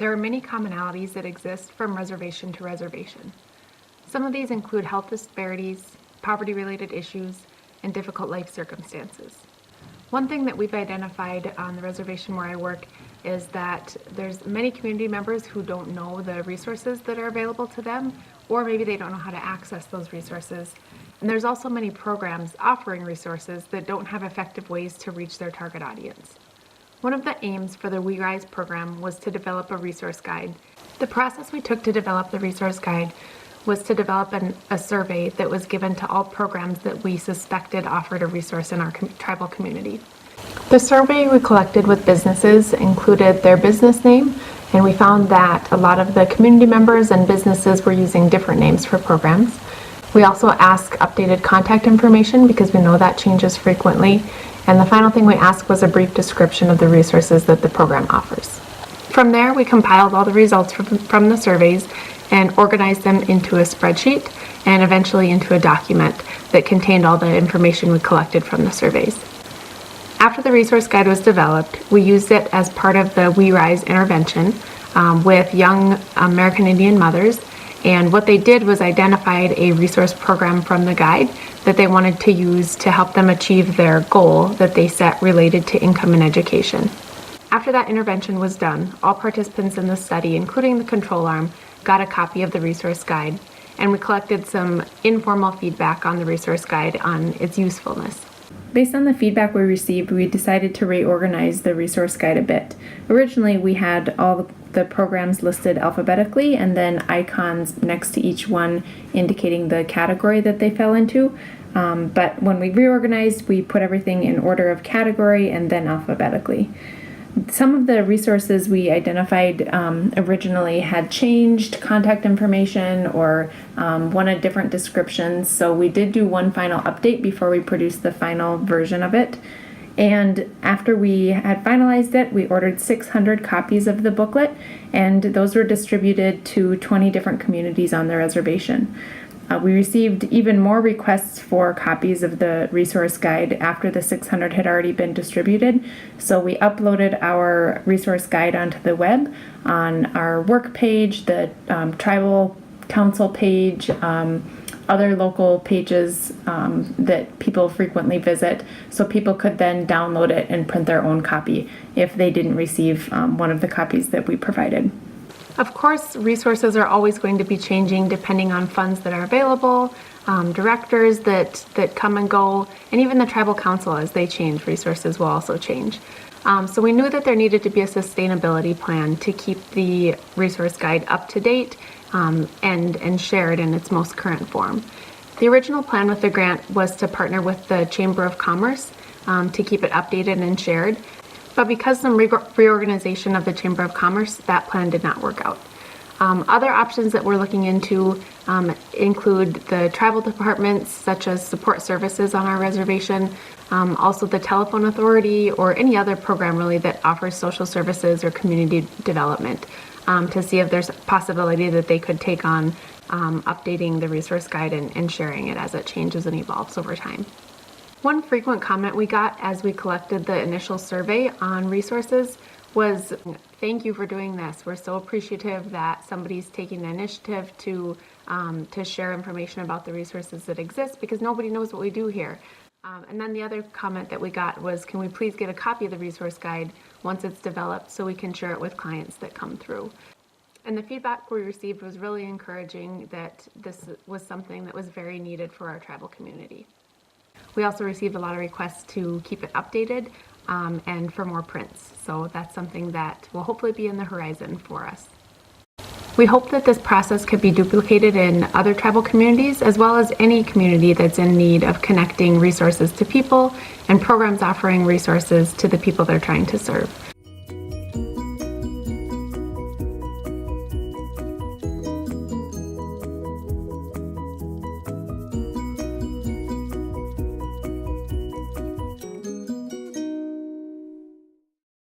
There are many commonalities that exist from reservation to reservation. Some of these include health disparities, poverty-related issues, and difficult life circumstances. One thing that we've identified on the reservation where I work is that there's many community members who don't know the resources that are available to them, or maybe they don't know how to access those resources. And there's also many programs offering resources that don't have effective ways to reach their target audience. One of the aims for the We Rise program was to develop a resource guide. The process we took to develop the resource guide was to develop a survey that was given to all programs that we suspected offered a resource in our tribal community. The survey we collected with businesses included their business name, and we found that a lot of the community members and businesses were using different names for programs. We also asked updated contact information because we know that changes frequently, and the final thing we asked was a brief description of the resources that the program offers. From there, we compiled all the results from the surveys and organized them into a spreadsheet and eventually into a document that contained all the information we collected from the surveys. After the resource guide was developed, we used it as part of the We Rise intervention with young American Indian mothers, and what they did was identified a resource program from the guide that they wanted to use to help them achieve their goal that they set related to income and education. After that intervention was done, all participants in the study, including the control arm, got a copy of the resource guide, and we collected some informal feedback on the resource guide on its usefulness. Based on the feedback we received, we decided to reorganize the resource guide a bit. Originally, we had all the programs listed alphabetically and then icons next to each one indicating the category that they fell into. But when we reorganized, we put everything in order of category and then alphabetically. Some of the resources we identified originally had changed contact information or wanted different descriptions, so we did do one final update before we produced the final version of it. And after we had finalized it, we ordered 600 copies of the booklet, and those were distributed to 20 different communities on the reservation. We received even more requests for copies of the resource guide after the 600 had already been distributed. So we uploaded our resource guide onto the web on our work page, the tribal council page, other local pages that people frequently visit, so people could then download it and print their own copy if they didn't receive one of the copies that we provided. Of course, resources are always going to be changing depending on funds that are available, directors that come and go, and even the tribal council, as they change, resources will also change. So we knew that there needed to be a sustainability plan to keep the resource guide up to date and shared in its most current form. The original plan with the grant was to partner with the Chamber of Commerce to keep it updated and shared. But because of some reorganization of the Chamber of Commerce, that plan did not work out. Other options that we're looking into include the tribal departments, such as support services on our reservation, also the telephone authority, or any other program really that offers social services or community development, to see if there's a possibility that they could take on updating the resource guide and sharing it as it changes and evolves over time. One frequent comment we got as we collected the initial survey on resources was, "Thank you for doing this. We're so appreciative that somebody's taking the initiative to share information about the resources that exist, because nobody knows what we do here." And then the other comment that we got was, "Can we please get a copy of the resource guide once it's developed so we can share it with clients that come through?" And the feedback we received was really encouraging that this was something that was very needed for our tribal community. We also received a lot of requests to keep it updated and for more prints. So that's something that will hopefully be in the horizon for us. We hope that this process could be duplicated in other tribal communities, as well as any community that's in need of connecting resources to people and programs offering resources to the people they're trying to serve.